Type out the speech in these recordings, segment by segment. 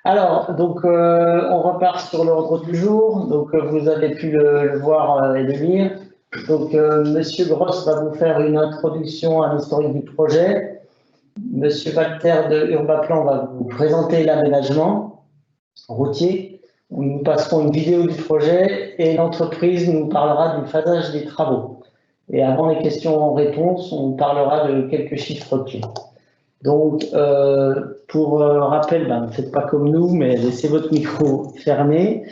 Alors, donc, on repart sur l'ordre du jour. Donc, vous avez pu le voir et le lire. Donc, Monsieur Gross va vous faire une introduction à l'historique du projet. Monsieur Walter de Urbaplan va vous présenter l'aménagement routier. Nous passerons une vidéo du projet et l'entreprise nous parlera du phasage des travaux. Et avant les questions-réponses, on parlera de quelques chiffres clés. Donc, pour rappel, ne faites pas comme nous, mais laissez votre micro fermé.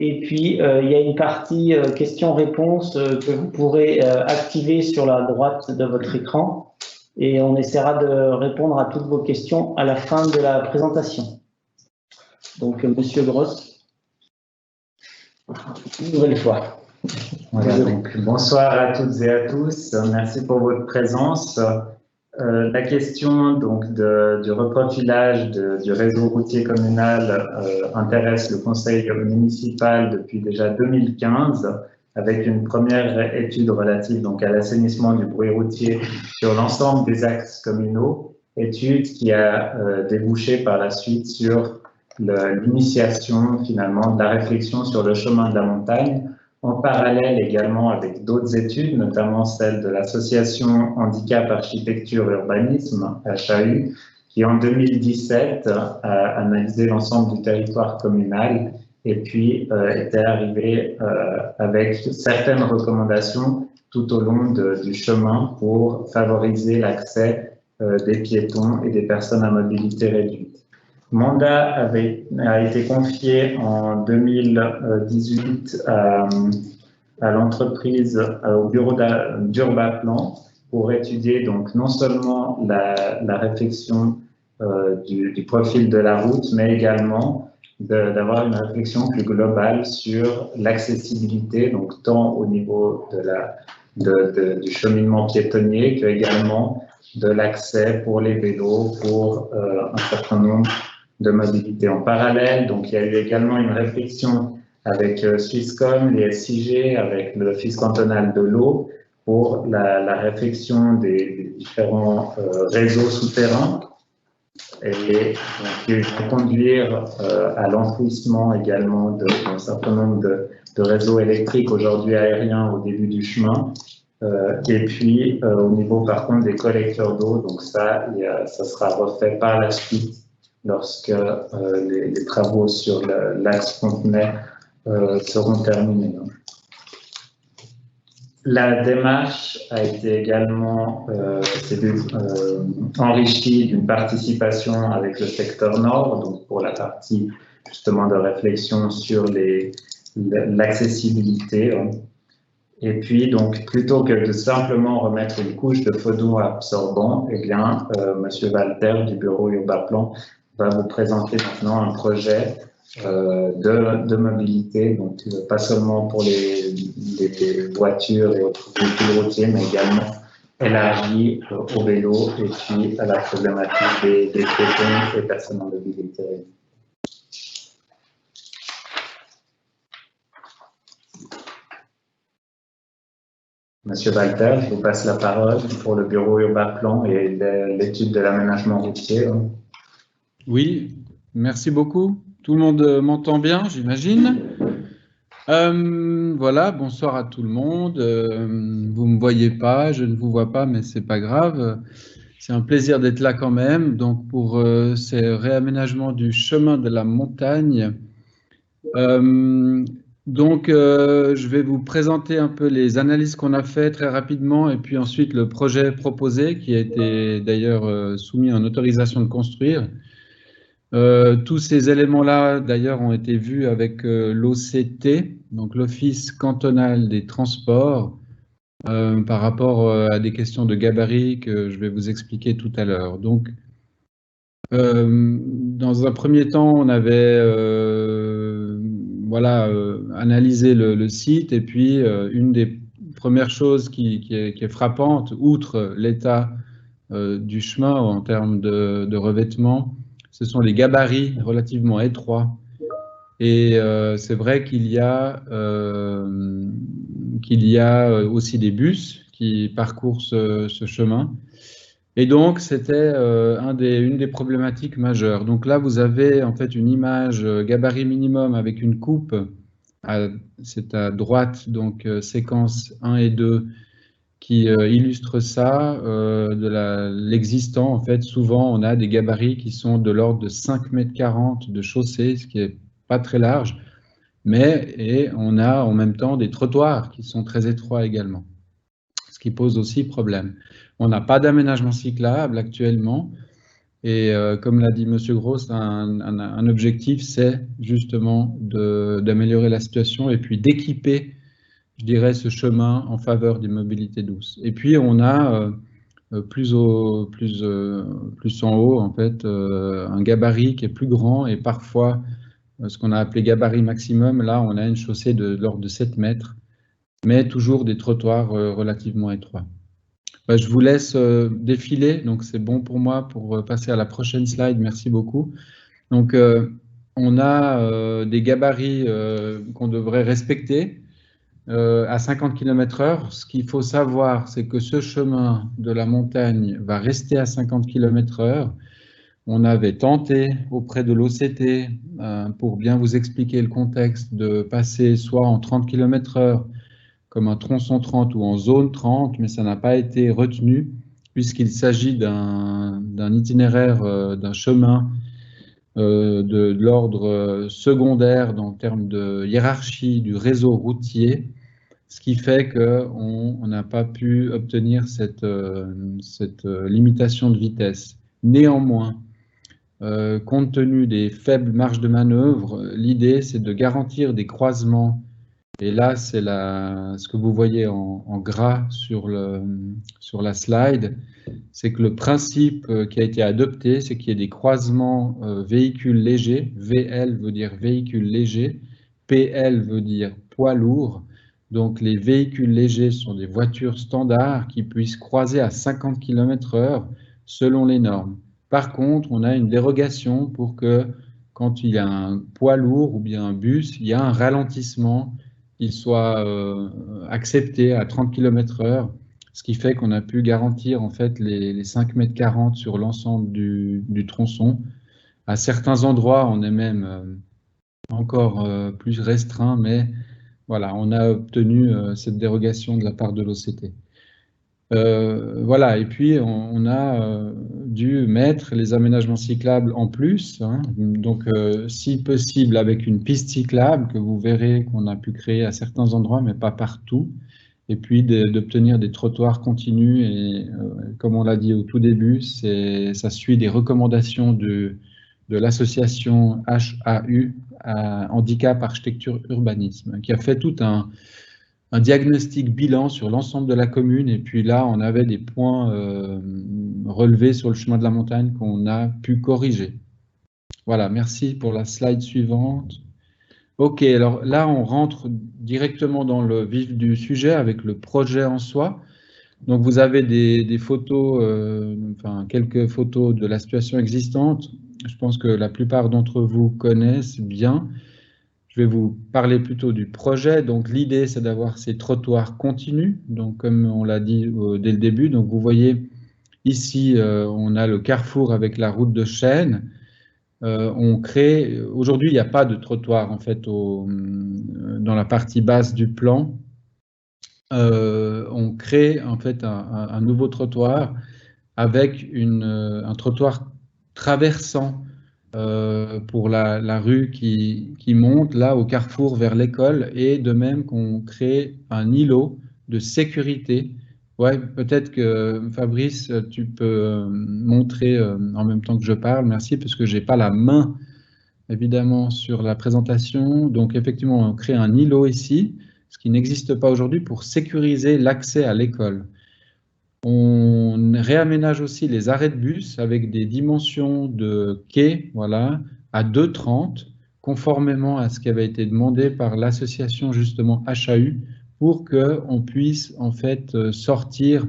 Et puis, il y a une partie questions-réponses que vous pourrez activer sur la droite de votre écran. Et on essaiera de répondre à toutes vos questions à la fin de la présentation. Donc, Monsieur Gross, une nouvelle fois. Voilà, donc, bonsoir à toutes et à tous. Merci pour votre présence. La question donc, du reprofilage du réseau routier communal intéresse le conseil municipal depuis déjà 2015, avec une première étude relative donc, à l'assainissement du bruit routier sur l'ensemble des axes communaux, étude qui a débouché par la suite sur l'initiation finalement de la réflexion sur le chemin de la montagne, en parallèle également avec d'autres études, notamment celle de l'association Handicap Architecture Urbanisme, HAU, qui en 2017 a analysé l'ensemble du territoire communal et puis était arrivé avec certaines recommandations tout au long du chemin pour favoriser l'accès des piétons et des personnes à mobilité réduite. Mandat a été confié en 2018 à l'entreprise, au bureau d'Urbaplan pour étudier donc non seulement la réflexion du profil de la route, mais également d'avoir une réflexion plus globale sur l'accessibilité, donc tant au niveau du cheminement piétonnier que également de l'accès pour les vélos, pour un certain nombre de mobilité. En parallèle, donc il y a eu également une réflexion avec Swisscom, les SIG, avec l'Office cantonal de l'eau pour la réflexion des différents réseaux souterrains et qui vont conduire à l'enfouissement également d'un certain nombre de réseaux électriques aujourd'hui aériens au début du chemin. Et puis au niveau par contre des collecteurs d'eau, donc ça sera refait par la suite lorsque les travaux sur l'axe Fontenay seront terminés. La démarche a été également enrichie d'une participation avec le secteur nord, donc pour la partie justement de réflexion sur l'accessibilité. Et puis, donc, plutôt que de simplement remettre une couche de photons absorbants, eh bien, Monsieur Walter du bureau Urbaplan va vous présenter maintenant un projet de mobilité, donc pas seulement pour les voitures et autres véhicules routiers, mais également élargi au vélo et puis à la problématique des piétons et personnes en mobilité. Monsieur Walter, je vous passe la parole pour le bureau Urbaplan et l'étude de l'aménagement routier. Oui, merci beaucoup. Tout le monde m'entend bien, j'imagine. Voilà, bonsoir à tout le monde. Vous ne me voyez pas, je ne vous vois pas, mais ce n'est pas grave. C'est un plaisir d'être là quand même. Donc, pour ces réaménagements du chemin de la montagne, je vais vous présenter un peu les analyses qu'on a faites très rapidement et puis ensuite le projet proposé qui a été d'ailleurs soumis en autorisation de construire. Tous ces éléments-là, d'ailleurs, ont été vus avec l'OCT, donc l'Office cantonal des transports, par rapport à des questions de gabarit que je vais vous expliquer tout à l'heure. Donc, dans un premier temps, on avait analysé le site et puis une des premières choses qui est frappante, outre l'état du chemin en termes de revêtement, ce sont les gabarits relativement étroits. Et c'est vrai qu'il y a aussi des bus qui parcourent ce chemin. Et donc, c'était une des problématiques majeures. Donc là, vous avez en fait une image gabarit minimum avec une coupe. C'est à droite, donc séquence 1 et 2, qui illustre ça, de l'existant. En fait, souvent, on a des gabarits qui sont de l'ordre de 5,40 m de chaussée, ce qui n'est pas très large. Et on a en même temps des trottoirs qui sont très étroits également, ce qui pose aussi problème. On n'a pas d'aménagement cyclable actuellement, et comme l'a dit M. Gros, un objectif, c'est justement d'améliorer la situation et puis d'équiper, je dirais, ce chemin en faveur des mobilités douces. Et puis on a plus en haut, en fait, un gabarit qui est plus grand et parfois ce qu'on a appelé gabarit maximum. Là, on a une chaussée de l'ordre de 7 mètres, mais toujours des trottoirs relativement étroits. Je vous laisse défiler, donc c'est bon pour moi pour passer à la prochaine slide. Merci beaucoup. Donc, on a des gabarits qu'on devrait respecter à 50 km/h. Ce qu'il faut savoir, c'est que ce chemin de la montagne va rester à 50 km/h. On avait tenté auprès de l'OCT, pour bien vous expliquer le contexte, de passer soit en 30 km/h, comme un tronçon 30 ou en zone 30, mais ça n'a pas été retenu puisqu'il s'agit d'un itinéraire, d'un chemin de l'ordre secondaire en termes de hiérarchie du réseau routier, ce qui fait qu'on n'a pas pu obtenir cette limitation de vitesse. Néanmoins, compte tenu des faibles marges de manœuvre, l'idée c'est de garantir des croisements. Et là, c'est ce que vous voyez en gras sur la slide, c'est que le principe qui a été adopté, c'est qu'il y ait des croisements véhicules légers. VL veut dire véhicule léger, PL veut dire poids lourd. Donc les véhicules légers sont des voitures standards qui puissent croiser à 50 km/h selon les normes. Par contre, on a une dérogation pour que quand il y a un poids lourd ou bien un bus, il y a un ralentissement, il soit accepté à 30 km/h, ce qui fait qu'on a pu garantir en fait les 5,40 m sur l'ensemble du tronçon. À certains endroits, on est même encore plus restreint, mais voilà, on a obtenu cette dérogation de la part de l'OCT. Voilà, et puis on a dû mettre les aménagements cyclables en plus, hein, donc si possible avec une piste cyclable que vous verrez qu'on a pu créer à certains endroits, mais pas partout, et puis d'obtenir des trottoirs continus, et comme on l'a dit au tout début, ça suit des recommandations de l'association HAU, Handicap Architecture Urbanisme, qui a fait tout un diagnostic bilan sur l'ensemble de la commune, et puis là, on avait des points relevés sur le chemin de la montagne qu'on a pu corriger. Voilà, merci pour la slide suivante. Ok, alors là, on rentre directement dans le vif du sujet avec le projet en soi. Donc, vous avez des photos, enfin, quelques photos de la situation existante. Je pense que la plupart d'entre vous connaissent bien. Je vais vous parler plutôt du projet. Donc, l'idée, c'est d'avoir ces trottoirs continus. Donc, comme on l'a dit dès le début, donc vous voyez ici, on a le carrefour avec la route de Chêne. On crée, aujourd'hui, il n'y a pas de trottoir en fait dans la partie basse du plan. On crée en fait un nouveau trottoir avec un trottoir traversant pour la rue qui monte là au carrefour vers l'école, et de même qu'on crée un îlot de sécurité. Ouais, peut-être que Fabrice, tu peux montrer en même temps que je parle, merci, parce que j'ai pas la main évidemment sur la présentation. Donc effectivement, on crée un îlot ici, ce qui n'existe pas aujourd'hui, pour sécuriser l'accès à l'école. On réaménage aussi les arrêts de bus avec des dimensions de quai, voilà, à 2,30, conformément à ce qui avait été demandé par l'association justement HAU, pour qu'on puisse en fait sortir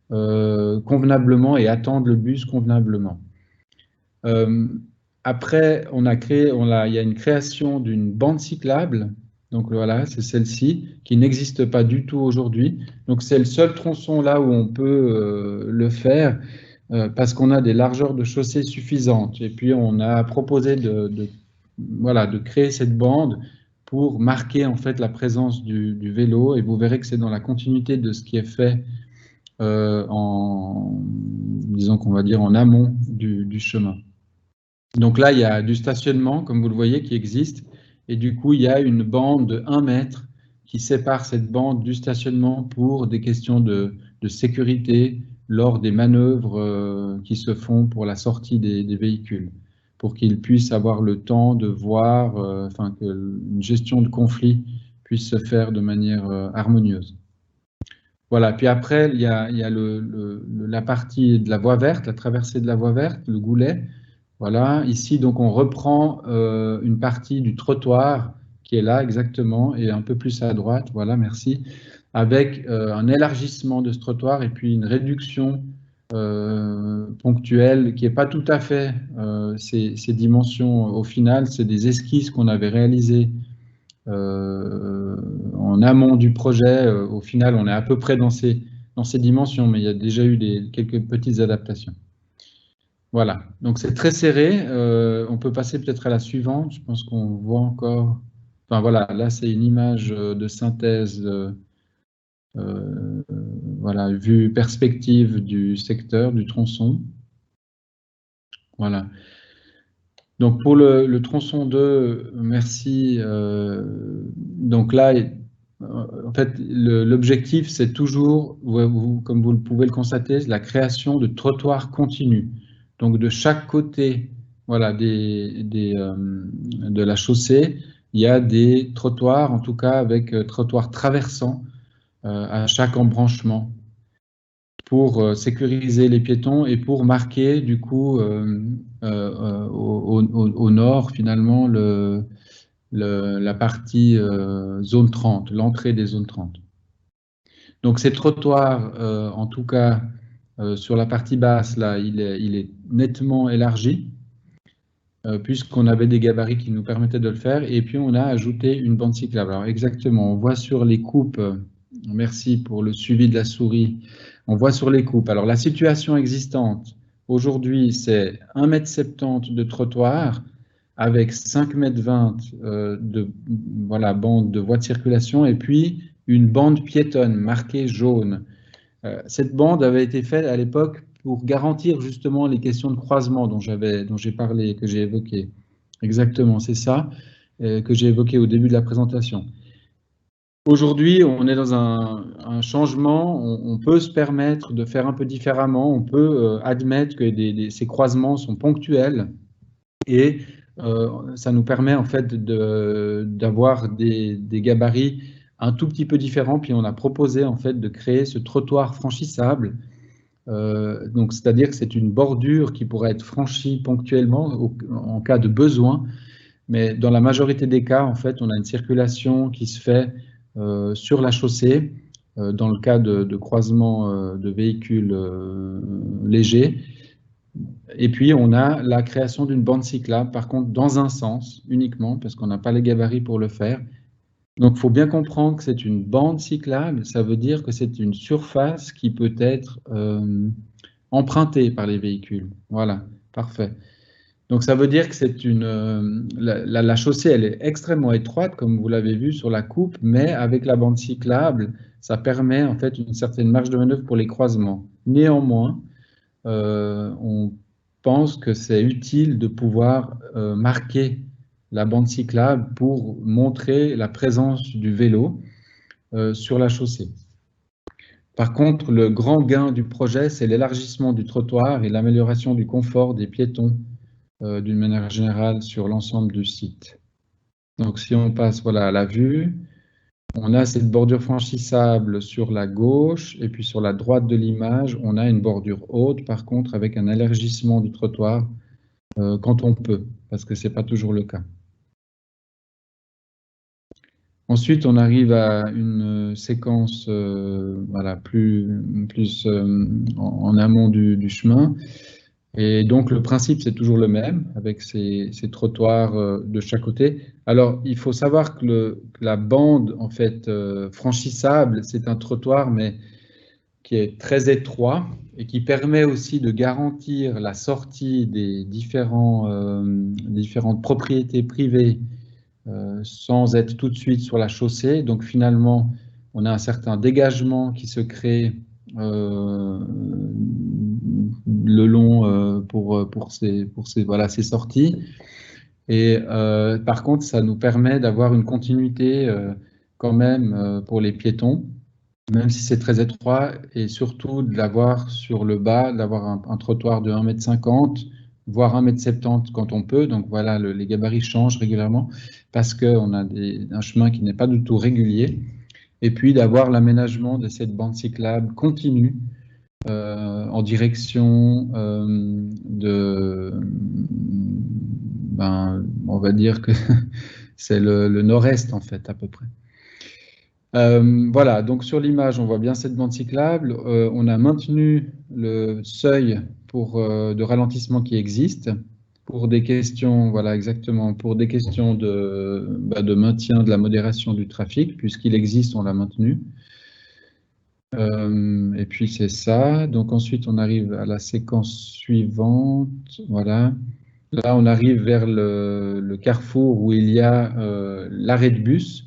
convenablement et attendre le bus convenablement. Après, il y a une création d'une bande cyclable. Donc voilà, c'est celle-ci, qui n'existe pas du tout aujourd'hui. Donc c'est le seul tronçon là où on peut le faire. parce qu'on a des largeurs de chaussée suffisantes. Et puis, on a proposé de créer cette bande pour marquer en fait la présence du vélo. Et vous verrez que c'est dans la continuité de ce qui est fait disons qu'on va dire en amont du chemin. Donc là, il y a du stationnement, comme vous le voyez, qui existe. Et du coup, il y a une bande de 1 mètre qui sépare cette bande du stationnement pour des questions de sécurité lors des manœuvres qui se font pour la sortie des véhicules, pour qu'ils puissent avoir le temps de voir, que une gestion de conflit puisse se faire de manière harmonieuse. Voilà, puis après, il y a la partie de la voie verte, la traversée de la voie verte, le goulet. Voilà, ici, donc, on reprend une partie du trottoir qui est là exactement, et un peu plus à droite, voilà, merci, avec un élargissement de ce trottoir et puis une réduction ponctuelle qui n'est pas tout à fait ces dimensions au final, c'est des esquisses qu'on avait réalisées en amont du projet. Au final, on est à peu près dans ces dimensions, mais il y a déjà eu quelques petites adaptations. Voilà, donc c'est très serré. On peut passer peut-être à la suivante. Je pense qu'on voit encore. Enfin voilà, là c'est une image de synthèse, voilà, vue perspective du secteur, du tronçon. Voilà. Donc pour le tronçon 2, merci. Donc là, en fait, l'objectif, c'est toujours, comme vous pouvez le constater, la création de trottoirs continus. Donc de chaque côté, voilà, de la chaussée, il y a des trottoirs, en tout cas avec trottoirs traversants à chaque embranchement, pour sécuriser les piétons et pour marquer du coup au nord finalement la partie zone 30, l'entrée des zones 30. Donc ces trottoirs, en tout cas sur la partie basse, là, il est nettement élargi, puisqu'on avait des gabarits qui nous permettaient de le faire, et puis on a ajouté une bande cyclable. Alors exactement, on voit sur les coupes, merci pour le suivi de la souris, on voit sur les coupes. Alors la situation existante aujourd'hui, c'est 1,70 m de trottoir avec 5,20 m de bande de voie de circulation et puis une bande piétonne marquée jaune. Cette bande avait été faite à l'époque pour garantir justement les questions de croisement dont j'ai parlé, que j'ai évoqué. Exactement, c'est ça que j'ai évoqué au début de la présentation. Aujourd'hui, on est dans un changement, on peut se permettre de faire un peu différemment, on peut admettre que ces croisements sont ponctuels et ça nous permet en fait d'avoir des gabarits un tout petit peu différents, puis on a proposé en fait de créer ce trottoir franchissable. Donc, c'est-à-dire que c'est une bordure qui pourrait être franchie ponctuellement en cas de besoin, mais dans la majorité des cas, en fait, on a une circulation qui se fait sur la chaussée, dans le cas de croisement de véhicules légers. Et puis, on a la création d'une bande cyclable, par contre, dans un sens uniquement, parce qu'on n'a pas les gabarits pour le faire. Donc, il faut bien comprendre que c'est une bande cyclable, ça veut dire que c'est une surface qui peut être empruntée par les véhicules. Voilà, parfait. Donc, ça veut dire que c'est la chaussée, elle est extrêmement étroite, comme vous l'avez vu sur la coupe, mais avec la bande cyclable, ça permet en fait une certaine marge de manœuvre pour les croisements. Néanmoins, on pense que c'est utile de pouvoir marquer la bande cyclable pour montrer la présence du vélo sur la chaussée. Par contre, le grand gain du projet, c'est l'élargissement du trottoir et l'amélioration du confort des piétons d'une manière générale sur l'ensemble du site. Donc si on passe à la vue, on a cette bordure franchissable sur la gauche et puis sur la droite de l'image, on a une bordure haute par contre avec un élargissement du trottoir quand on peut, parce que ce n'est pas toujours le cas. Ensuite, on arrive à une séquence plus en amont du chemin. Et donc, le principe, c'est toujours le même, avec ces trottoirs de chaque côté. Alors, il faut savoir que la bande, en fait, franchissable, c'est un trottoir, mais qui est très étroit et qui permet aussi de garantir la sortie des différentes propriétés privées sans être tout de suite sur la chaussée. Donc finalement, on a un certain dégagement qui se crée le long pour ces sorties. Et par contre, ça nous permet d'avoir une continuité quand même pour les piétons, même si c'est très étroit, et surtout de l'avoir sur le bas, d'avoir un trottoir de 1,50 m, voire 1,70 m quand on peut. Donc voilà, les gabarits changent régulièrement parce qu'on a un chemin qui n'est pas du tout régulier. Et puis d'avoir l'aménagement de cette bande cyclable continue en direction on va dire que c'est le nord-est en fait à peu près. Voilà, donc sur l'image, on voit bien cette bande cyclable. On a maintenu le seuil de ralentissement qui existe pour des questions, voilà exactement, pour des questions de maintien de la modération du trafic, puisqu'il existe, on l'a maintenu. Et puis c'est ça. Donc ensuite, on arrive à la séquence suivante. Voilà. Là, on arrive vers le carrefour où il y a l'arrêt de bus.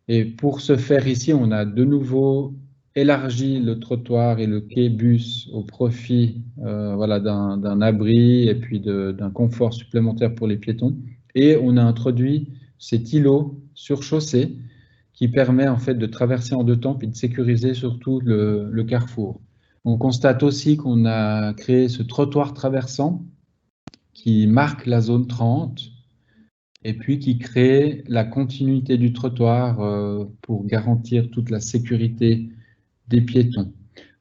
Et pour ce faire ici, on a de nouveau élargi le trottoir et le quai bus au profit voilà, d'un abri et puis d'un confort supplémentaire pour les piétons. Et on a introduit cet îlot sur chaussée qui permet en fait de traverser en 2 temps puis de sécuriser surtout le carrefour. On constate aussi qu'on a créé ce trottoir traversant qui marque la zone 30 et puis qui crée la continuité du trottoir pour garantir toute la sécurité des piétons.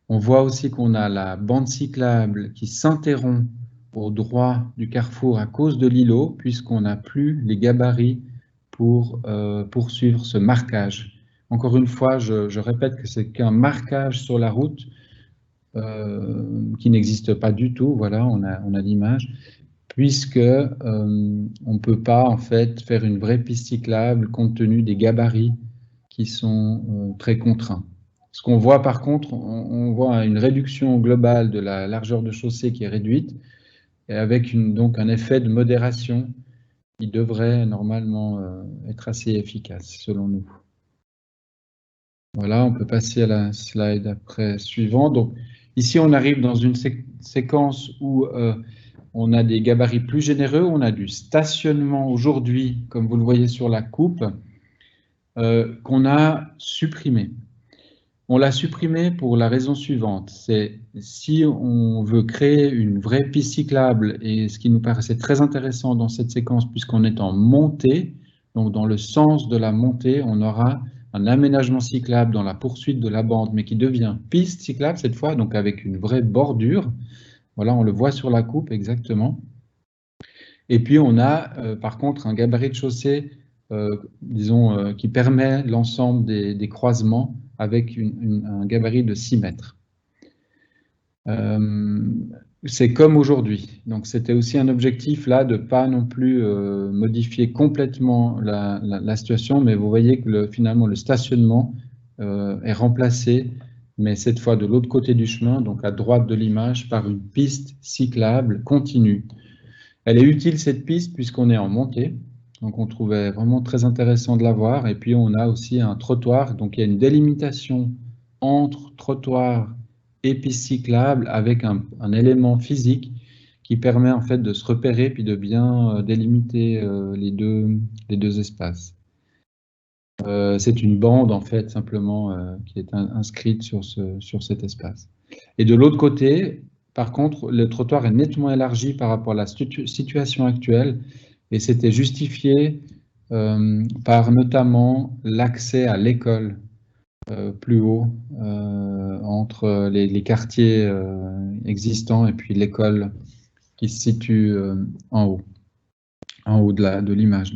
On voit aussi qu'on a la bande cyclable qui s'interrompt au droit du carrefour à cause de l'îlot, puisqu'on n'a plus les gabarits pour poursuivre ce marquage. Encore une fois, je répète que c'est qu'un marquage sur la route qui n'existe pas du tout. Voilà, on a l'image. Puisque on ne peut pas en fait faire une vraie piste cyclable compte tenu des gabarits qui sont très contraints. Ce qu'on voit par contre, on voit une réduction globale de la largeur de chaussée qui est réduite, et avec donc un effet de modération qui devrait normalement être assez efficace selon nous. Voilà, on peut passer à la slide après suivant. Donc ici on arrive dans une séquence où on a des gabarits plus généreux, on a du stationnement aujourd'hui, comme vous le voyez sur la coupe, qu'on a supprimé. On l'a supprimé pour la raison suivante, c'est si on veut créer une vraie piste cyclable, et ce qui nous paraissait très intéressant dans cette séquence, puisqu'on est en montée, donc dans le sens de la montée, on aura un aménagement cyclable dans la poursuite de la bande, mais qui devient piste cyclable cette fois, donc avec une vraie bordure. Voilà, on le voit sur la coupe exactement. Et puis on a par contre un gabarit de chaussée, disons, qui permet l'ensemble des croisements avec un gabarit de 6 mètres. C'est comme aujourd'hui. Donc c'était aussi un objectif là de ne pas non plus modifier complètement la situation, mais vous voyez que finalement le stationnement est remplacé, mais cette fois de l'autre côté du chemin, donc à droite de l'image, par une piste cyclable continue. Elle est utile cette piste puisqu'on est en montée, donc on trouvait vraiment très intéressant de la voir. Et puis on a aussi un trottoir, donc il y a une délimitation entre trottoir et piste cyclable avec un élément physique qui permet en fait de se repérer puis de bien délimiter les deux espaces. C'est une bande en fait simplement qui est inscrite sur cet espace. Et de l'autre côté, par contre, le trottoir est nettement élargi par rapport à la situation actuelle et c'était justifié par notamment l'accès à l'école plus haut entre les quartiers existants et puis l'école qui se situe en haut de l'image.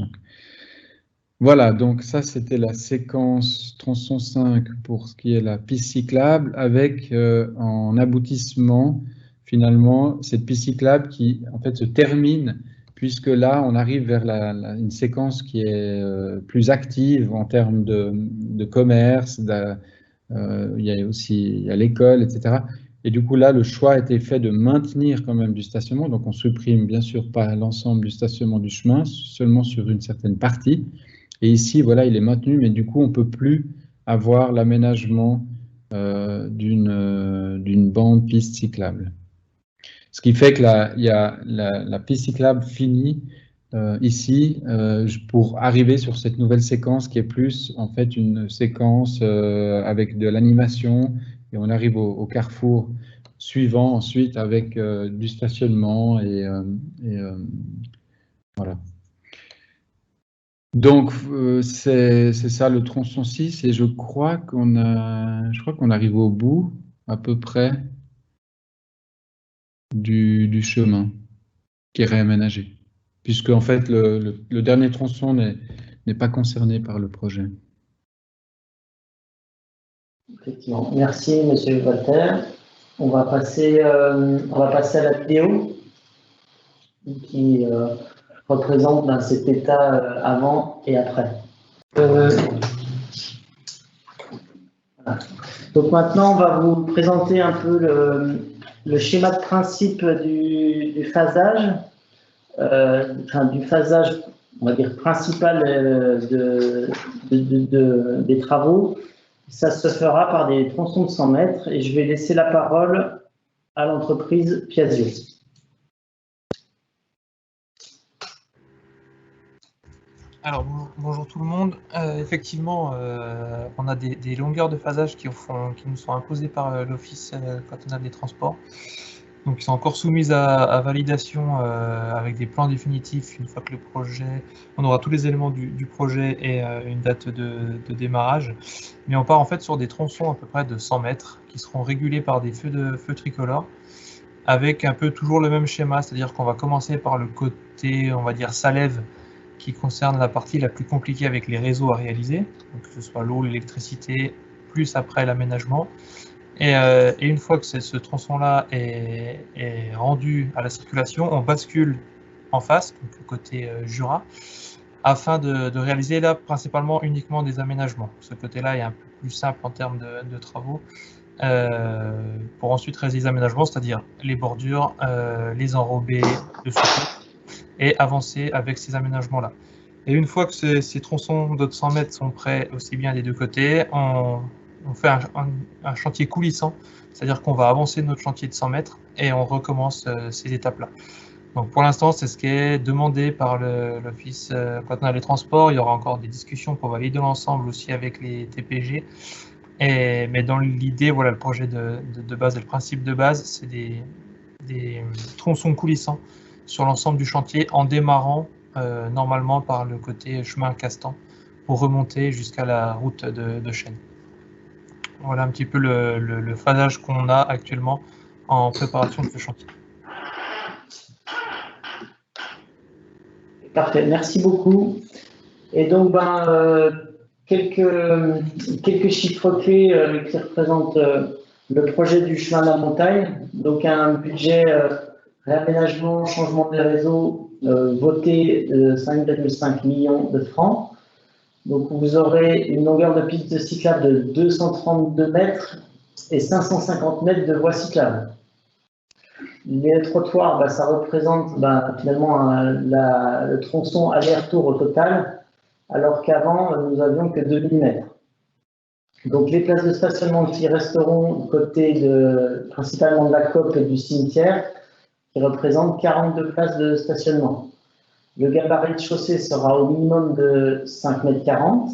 Voilà, donc ça c'était la séquence tronçon 5 pour ce qui est la piste cyclable avec en aboutissement finalement cette piste cyclable qui en fait se termine puisque là on arrive vers une séquence qui est plus active en termes de commerce, il y a l'école, etc. Et du coup, là, le choix a été fait de maintenir quand même du stationnement. Donc, on supprime bien sûr pas l'ensemble du stationnement du chemin, seulement sur une certaine partie. Et ici, voilà, il est maintenu, mais du coup, on ne peut plus avoir l'aménagement d'une bande piste cyclable. Ce qui fait que il y a la piste cyclable finie ici pour arriver sur cette nouvelle séquence qui est plus en fait une séquence avec de l'animation, et on arrive au carrefour suivant ensuite avec du stationnement et voilà. Donc c'est ça le tronçon 6, et je crois qu'on arrive au bout à peu près du chemin qui est réaménagé, puisque en fait le dernier tronçon n'est pas concerné par le projet. Effectivement. Merci, Monsieur Walter. On va passer à la vidéo qui représente cet état avant et après. Voilà. Donc maintenant, on va vous présenter un peu le schéma de principe du phasage, du phasage, on va dire, principal des travaux. Ça se fera par des tronçons de 100 mètres, et je vais laisser la parole à l'entreprise Piaggio. Alors bonjour tout le monde. Effectivement, on a des longueurs de phasage qui nous sont imposées par l'Office cantonal des transports. Donc ils sont encore soumises à validation avec des plans définitifs une fois que le projet, on aura tous les éléments du projet et une date de démarrage. Mais on part en fait sur des tronçons à peu près de 100 mètres qui seront régulés par des feux tricolores, avec un peu toujours le même schéma, c'est-à-dire qu'on va commencer par le côté, on va dire, Salève, qui concerne la partie la plus compliquée avec les réseaux à réaliser, donc que ce soit l'eau, l'électricité, plus après l'aménagement. Et une fois que ce tronçon-là est rendu à la circulation, on bascule en face, donc côté Jura, afin de réaliser là principalement uniquement des aménagements. Ce côté-là est un peu plus simple en termes de travaux, pour ensuite réaliser des aménagements, c'est-à-dire les bordures, les enrobés de secours, et avancer avec ces aménagements-là. Et une fois que ces tronçons de 100 mètres sont prêts, aussi bien des deux côtés, on fait un chantier coulissant, c'est-à-dire qu'on va avancer notre chantier de 100 mètres et on recommence ces étapes-là. Donc pour l'instant, c'est ce qui est demandé par l'Office cantonal des transports. Il y aura encore des discussions pour valider l'ensemble aussi avec les TPG. Mais dans l'idée, voilà, le projet de base et le principe de base, c'est des tronçons coulissants sur l'ensemble du chantier en démarrant normalement par le côté chemin Castan pour remonter jusqu'à la route de Chêne. Voilà un petit peu le phasage qu'on a actuellement en préparation de ce chantier. Parfait, merci beaucoup. Et donc, quelques chiffres clés qui représentent le projet du chemin de la montagne. Donc, un budget réaménagement, changement des réseaux voté de 5,5 millions de francs. Donc, vous aurez une longueur de piste cyclable de 232 mètres et 550 mètres de voies cyclables. Les trottoirs, ça représente finalement le tronçon aller-retour au total, alors qu'avant, nous avions que 2000 mètres. Donc, les places de stationnement qui resteront côté principalement de la COP et du cimetière, qui représentent 42 places de stationnement. Le gabarit de chaussée sera au minimum de 5,40 m,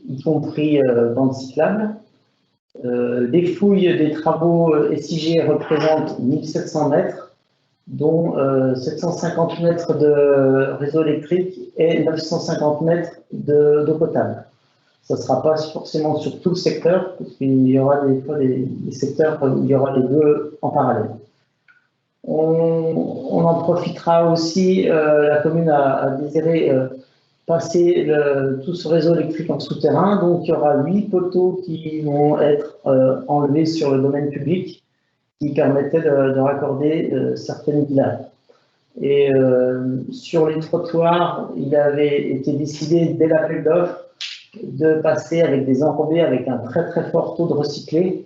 y compris bande cyclable. Les fouilles des travaux SIG représentent 1700 mètres, dont 750 mètres de réseau électrique et 950 mètres d'eau potable. Ça ne sera pas forcément sur tout le secteur, parce qu'il y aura des fois des secteurs où il y aura les deux en parallèle. On en profitera aussi, la commune a désiré passer tout ce réseau électrique en souterrain, donc il y aura 8 poteaux qui vont être enlevés sur le domaine public, qui permettaient de raccorder certaines villages. Et sur les trottoirs, il avait été décidé dès l'appel d'offres de passer avec des enrobés avec un très très fort taux de recyclé,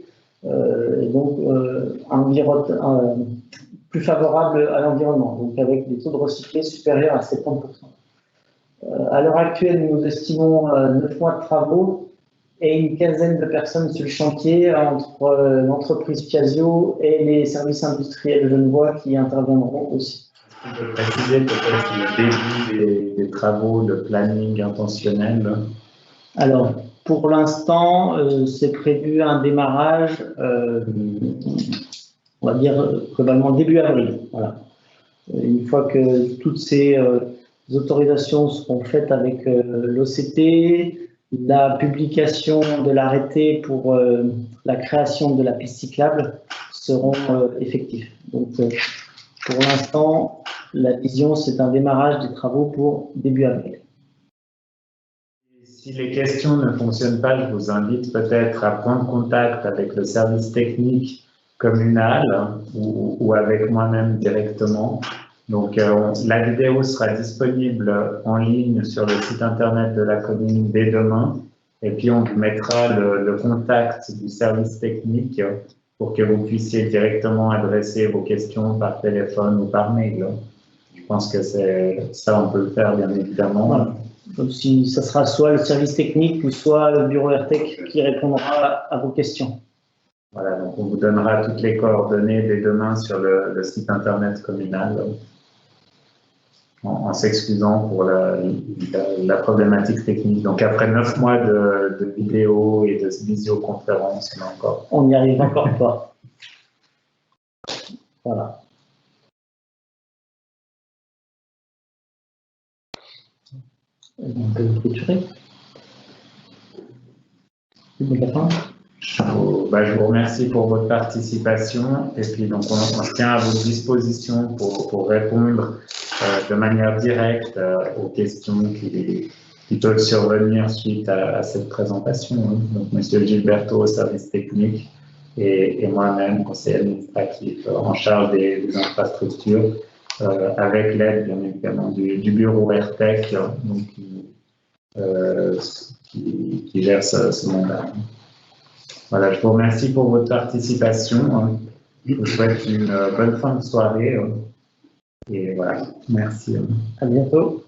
plus favorable à l'environnement, donc avec des taux de recyclé supérieurs à 70%. À l'heure actuelle, nous estimons 9 mois de travaux et une quinzaine de personnes sur le chantier entre l'entreprise Piaggio et les services industriels genevois qui interviendront aussi. Est-ce qu'on peut préciser peut-être le début des travaux, le planning intentionnel? Alors, pour l'instant, c'est prévu un démarrage, on va dire globalement début avril. Voilà. Une fois que toutes ces autorisations seront faites avec l'OCT, la publication de l'arrêté pour la création de la piste cyclable seront effectifs. Donc, pour l'instant, la vision, c'est un démarrage des travaux pour début avril. Si les questions ne fonctionnent pas, je vous invite peut-être à prendre contact avec le service technique communal ou avec moi-même directement. Donc, la vidéo sera disponible en ligne sur le site internet de la commune dès demain. Et puis, on vous mettra le contact du service technique pour que vous puissiez directement adresser vos questions par téléphone ou par mail. Je pense que c'est ça, on peut le faire, bien évidemment. Voilà. Donc, si ça sera soit le service technique ou soit le bureau RTEC qui répondra à vos questions. Voilà, donc on vous donnera toutes les coordonnées dès demain sur le site internet communal. En s'excusant pour la problématique technique. Donc, après 9 mois de vidéos et de visioconférences, on n'y arrive encore pas. Voilà. On peut clôturer. Je vous remercie pour votre participation et puis donc on se tient à votre disposition pour répondre de manière directe aux questions qui peuvent survenir suite à cette présentation. Donc, Monsieur Gilberto, service technique, et moi-même, conseiller administratif en charge des infrastructures, avec l'aide, bien évidemment, du bureau RTEC, donc, qui gère ce mandat. Voilà, je vous remercie pour votre participation. Je vous souhaite une bonne fin de soirée. Et voilà, merci. À bientôt.